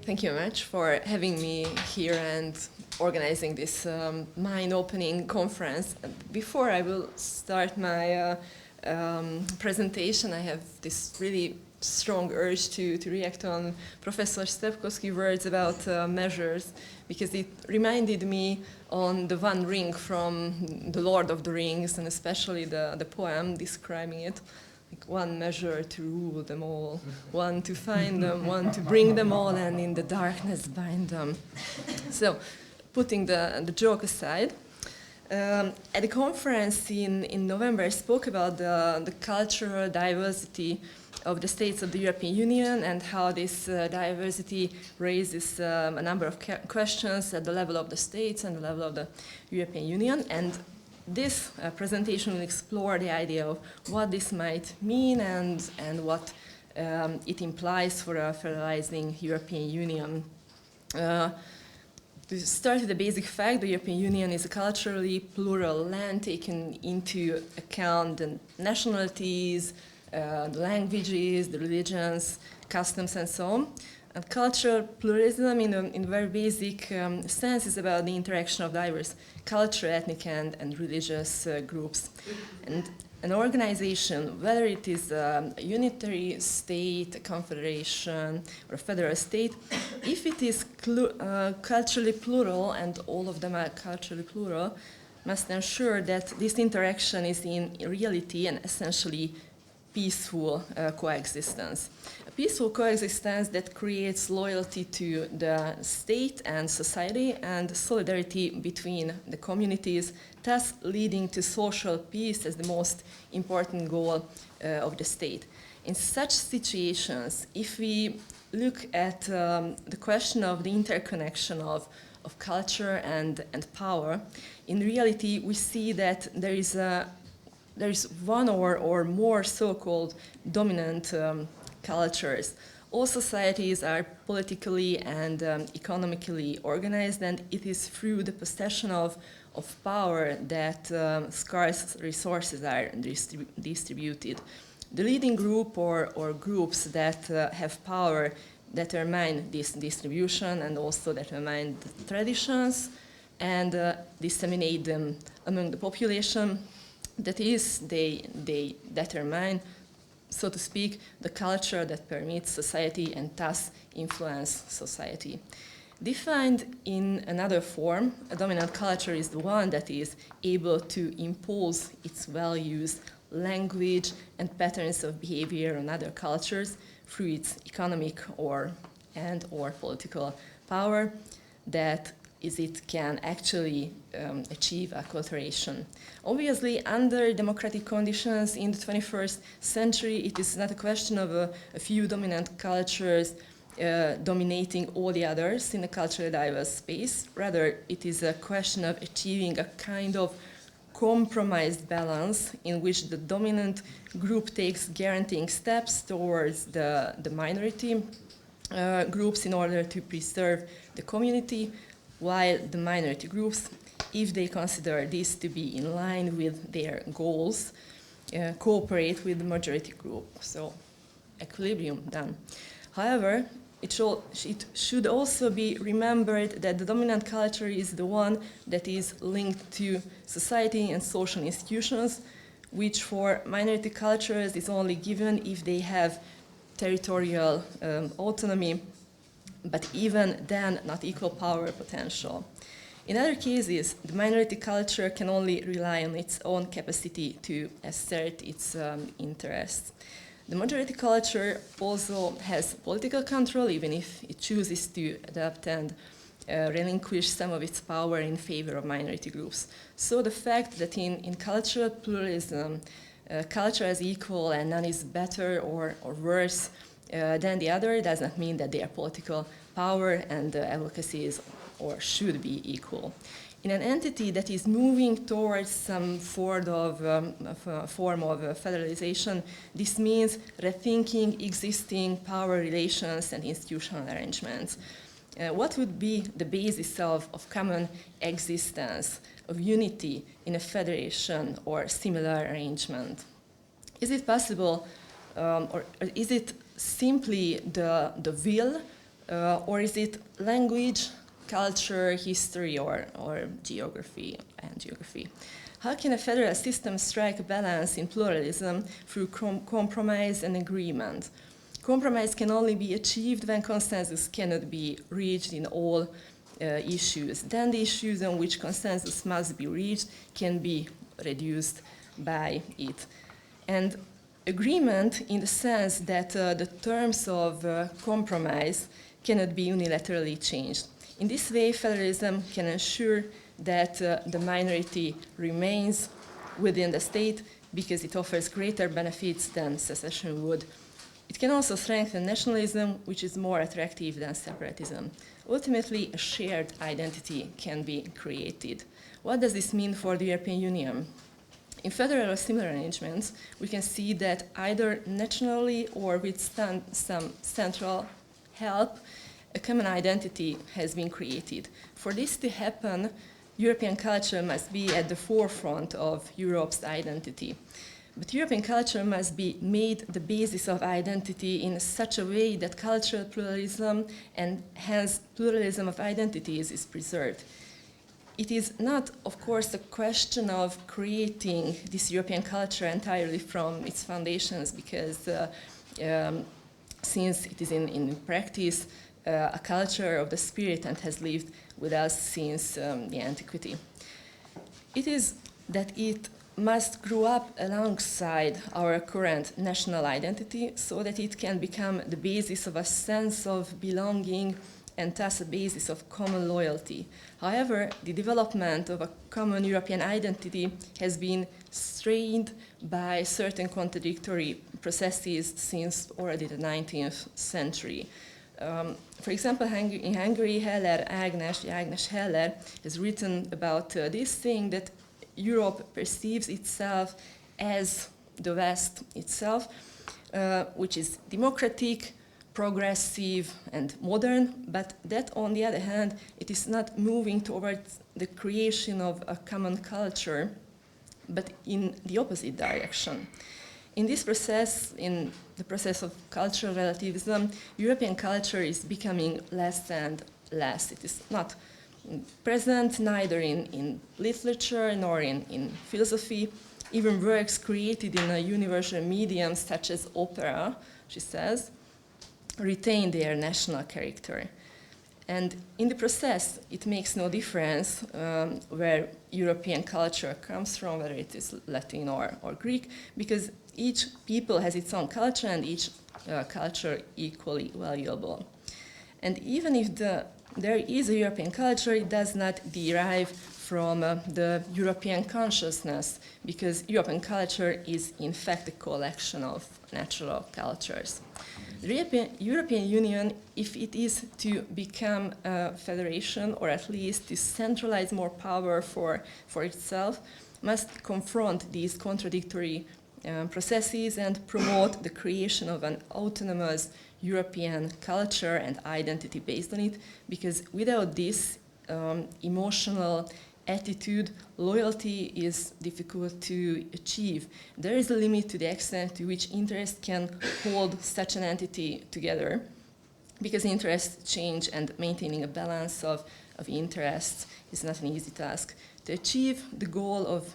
Thank you very much for having me here and organizing this mind-opening conference. Before I will start my presentation, I have this really strong urge to react on Professor Stepkowski's words about measures, because it reminded me on the One Ring from The Lord of the Rings, and especially the poem describing it. Like one measure to rule them all, one to find them, one to bring them all, and in the darkness bind them. So, putting the joke aside, at the conference in November, I spoke about the cultural diversity of the states of the European Union and how this diversity raises a number of questions at the level of the states and the level of the European Union. And this presentation will explore the idea of what this might mean and what it implies for a federalizing European Union. To start with the basic fact, the European Union is a culturally plural land, taking into account the nationalities, the languages, the religions, customs, and so on. And cultural pluralism, in a very basic sense, is about the interaction of diverse cultural, ethnic, and religious groups. And an organization, whether it is a unitary state, a confederation, or a federal state, if it is culturally plural, and all of them are culturally plural, must ensure that this interaction is in reality and essentially peaceful coexistence. A peaceful coexistence that creates loyalty to the state and society and solidarity between the communities, thus leading to social peace as the most important goal of the state. In such situations, if we look at the question of the interconnection of culture and power, in reality we see that there is one or more so-called dominant cultures. All societies are politically and economically organized, and it is through the possession of power that scarce resources are distributed. The leading group or groups that have power determine this distribution and also determine the traditions and disseminate them among the population. That is, they determine, so to speak, the culture that permits society and thus influence society. Defined in another form, a dominant culture is the one that is able to impose its values, language, and patterns of behavior on other cultures through its economic or political power, that is it can actually achieve acculturation. Obviously, under democratic conditions in the 21st century, it is not a question of a few dominant cultures dominating all the others in a culturally diverse space. Rather, it is a question of achieving a kind of compromised balance in which the dominant group takes guaranteeing steps towards the minority groups in order to preserve the community, while the minority groups, if they consider this to be in line with their goals, cooperate with the majority group. So, equilibrium done. However, it should also be remembered that the dominant culture is the one that is linked to society and social institutions, which for minority cultures is only given if they have territorial autonomy, but even then not equal power potential. In other cases, the minority culture can only rely on its own capacity to assert its interests. The majority culture also has political control, even if it chooses to adapt and relinquish some of its power in favor of minority groups. So the fact that in cultural pluralism, culture is equal and none is better or worse than the other does not mean that their political power and advocacy is or should be equal. In an entity that is moving towards some form of federalization, this means rethinking existing power relations and institutional arrangements. What would be the basis of common existence, of unity in a federation or similar arrangement? Is it possible, or is it simply the will Or is it language, culture, history, or geography and geography? How can a federal system strike a balance in pluralism through compromise and agreement? Compromise can only be achieved when consensus cannot be reached in all issues. Then the issues on which consensus must be reached can be reduced by it. And agreement in the sense that the terms of compromise cannot be unilaterally changed. In this way, federalism can ensure that the minority remains within the state because it offers greater benefits than secession would. It can also strengthen nationalism, which is more attractive than separatism. Ultimately, a shared identity can be created. What does this mean for the European Union? In federal or similar arrangements, we can see that either naturally or with some central help, a common identity has been created. For this to happen, European culture must be at the forefront of Europe's identity. But European culture must be made the basis of identity in such a way that cultural pluralism and hence pluralism of identities is preserved. It is not, of course, a question of creating this European culture entirely from its foundations because since it is in practice a culture of the spirit and has lived with us since the antiquity. It is that it must grow up alongside our current national identity so that it can become the basis of a sense of belonging and thus a basis of common loyalty. However, the development of a common European identity has been strained by certain contradictory processes since already the 19th century. For example, in Hungary, Ágnes Heller has written about this thing that Europe perceives itself as the West itself, which is democratic, progressive, and modern, but that, on the other hand, it is not moving towards the creation of a common culture, but in the opposite direction. In this process, in the process of cultural relativism, European culture is becoming less and less. It is not present neither in literature nor in philosophy. Even works created in a universal medium such as opera, she says, retain their national character. And in the process, it makes no difference where European culture comes from, whether it is Latin or Greek, because each people has its own culture and each culture equally valuable. And even if there is a European culture, it does not derive from the European consciousness, because European culture is in fact a collection of natural cultures. The European Union, if it is to become a federation, or at least to centralize more power for itself, must confront these contradictory processes and promote the creation of an autonomous European culture and identity based on it, because without this emotional attitude, loyalty is difficult to achieve. There is a limit to the extent to which interest can hold such an entity together, because interests change and maintaining a balance of interests is not an easy task. To achieve the goal of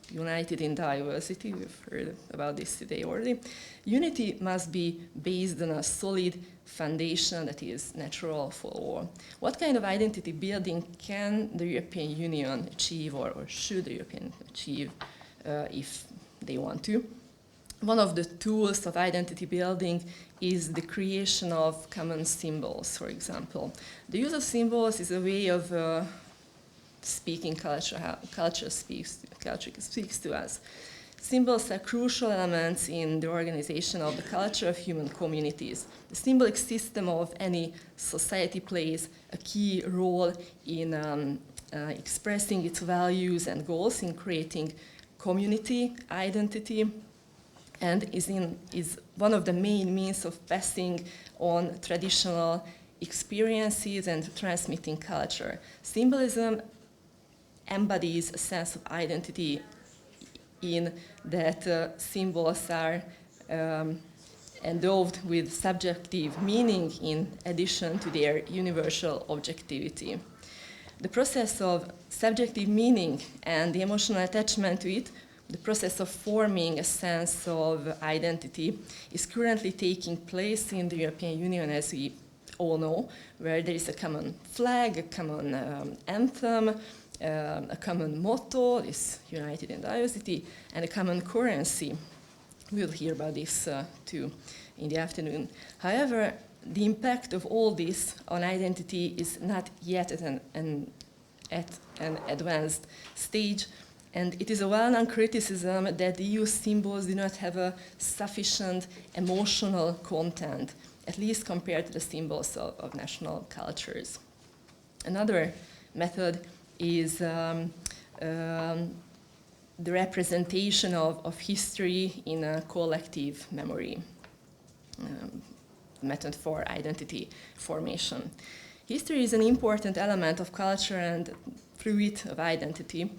united in diversity, we've heard about this today already, unity must be based on a solid foundation that is natural for all. What kind of identity building can the European Union achieve, or should the European achieve if they want to? One of the tools of identity building is the creation of common symbols, for example. The use of symbols is a way of speaking culture, how culture speaks to us. Symbols are crucial elements in the organization of the culture of human communities. The symbolic system of any society plays a key role in expressing its values and goals, in creating community identity, and is one of the main means of passing on traditional experiences and transmitting culture. Symbolism embodies a sense of identity in that symbols are endowed with subjective meaning in addition to their universal objectivity. The process of subjective meaning and the emotional attachment to it, the process of forming a sense of identity, is currently taking place in the European Union, as we all know, where there is a common flag, a common anthem, a common motto, is united in diversity, and a common currency. We'll hear about this too in the afternoon. However, the impact of all this on identity is not yet at an advanced stage, and it is a well-known criticism that the EU symbols do not have a sufficient emotional content, at least compared to the symbols of national cultures. Another method is the representation of history in a collective memory, method for identity formation. History is an important element of culture and fluid of identity.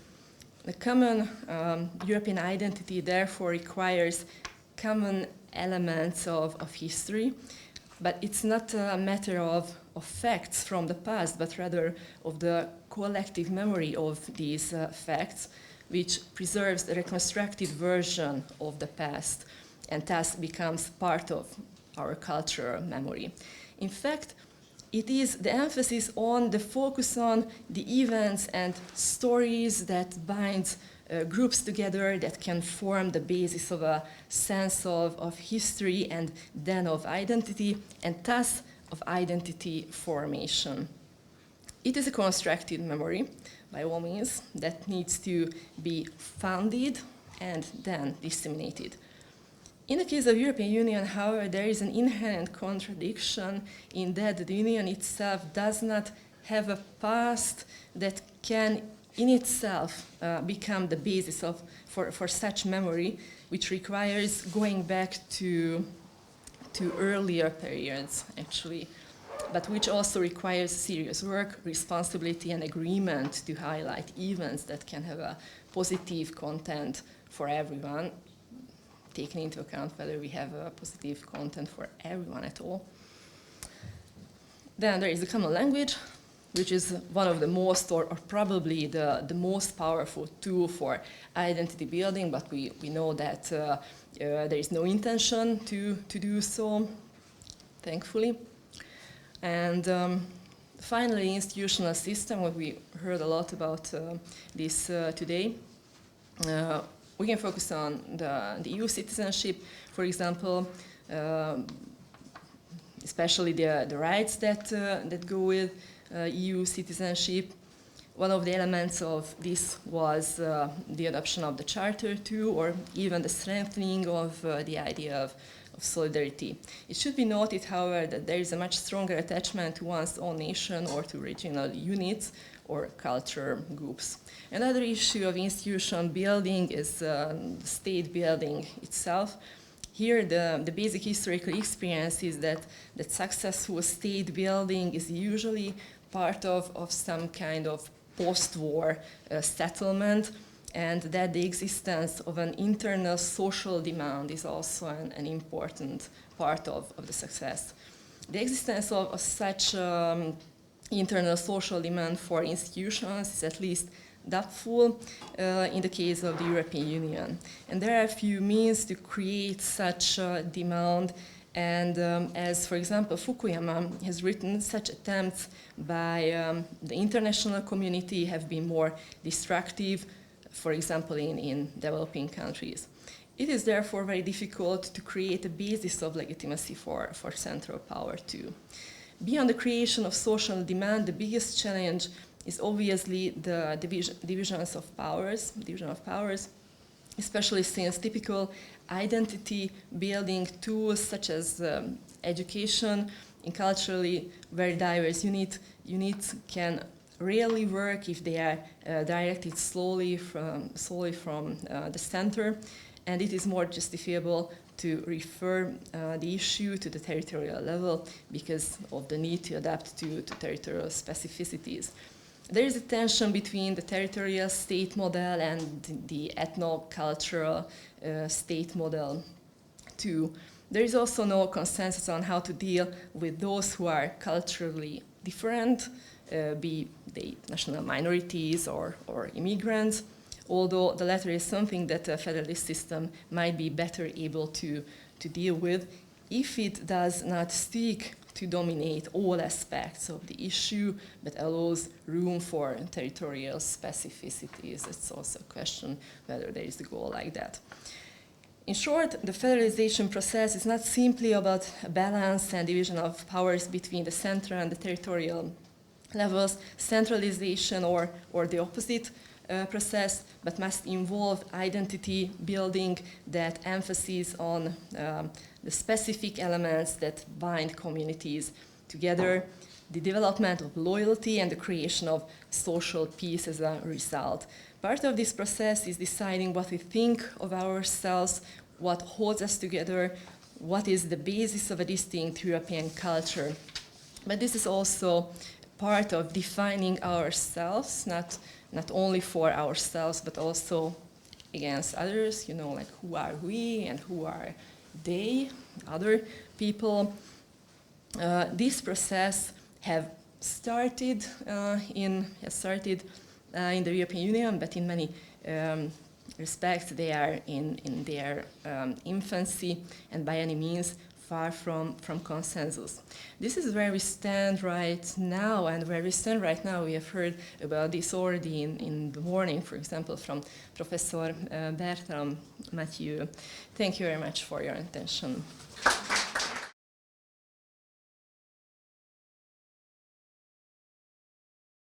The common European identity therefore requires common elements of history, but it's not a matter of facts from the past, but rather of the collective memory of these facts, which preserves the reconstructed version of the past and thus becomes part of our cultural memory. In fact, it is the emphasis on the focus on the events and stories that binds groups together that can form the basis of a sense of history and then of identity, and thus of identity formation. It is a constructed memory, by all means, that needs to be founded and then disseminated. In the case of the European Union, however, there is an inherent contradiction in that the Union itself does not have a past that can in itself become the basis for such memory, which requires going back to earlier periods, actually, but which also requires serious work, responsibility, and agreement to highlight events that can have a positive content for everyone, taking into account whether we have a positive content for everyone at all. Then there is the common language, which is one of the most, or probably the most powerful tool for identity building, but we know that there is no intention to do so, thankfully. And finally, institutional system, what we heard a lot about this today. We can focus on the EU citizenship, for example, especially the rights that go with EU citizenship. One of the elements of this was the adoption of the Charter too, or even the strengthening of the idea of solidarity. It should be noted, however, that there is a much stronger attachment to one's own nation or to regional units or culture groups. Another issue of institution building is state building itself. Here, the basic historical experience is that successful state building is usually part of some kind of post-war settlement, and that the existence of an internal social demand is also an important part of the success. The existence of such internal social demand for institutions is at least doubtful in the case of the European Union. And there are a few means to create such demand, and as, for example, Fukuyama has written, such attempts by the international community have been more destructive, for example, in developing countries. It is therefore very difficult to create a basis of legitimacy for central power too. Beyond the creation of social demand, the biggest challenge is obviously the division of powers, especially since typical identity building tools such as education in culturally very diverse units can rarely work if they are directed solely from the center, and it is more justifiable to refer the issue to the territorial level because of the need to adapt to territorial specificities. There is a tension between the territorial state model and the ethno-cultural state model too. There is also no consensus on how to deal with those who are culturally different, be they national minorities or immigrants, although the latter is something that a federalist system might be better able to deal with if it does not seek to dominate all aspects of the issue, but allows room for territorial specificities. It's also a question whether there is a goal like that. In short, the federalization process is not simply about a balance and division of powers between the central and the territorial levels, centralization or the opposite process, but must involve identity building that emphasis on the specific elements that bind communities together, the development of loyalty and the creation of social peace as a result. Part of this process is deciding what we think of ourselves, what holds us together, what is the basis of a distinct European culture. But this is also part of defining ourselves, not only for ourselves, but also against others, like who are we and who are they, other people. This process has started in the European Union, but in many respects they are in their infancy and by any means far from consensus. This is where we stand right now, and where we stand right now, we have heard about this already in the morning, for example, from Professor Bertram Mathieu. Thank you very much for your attention.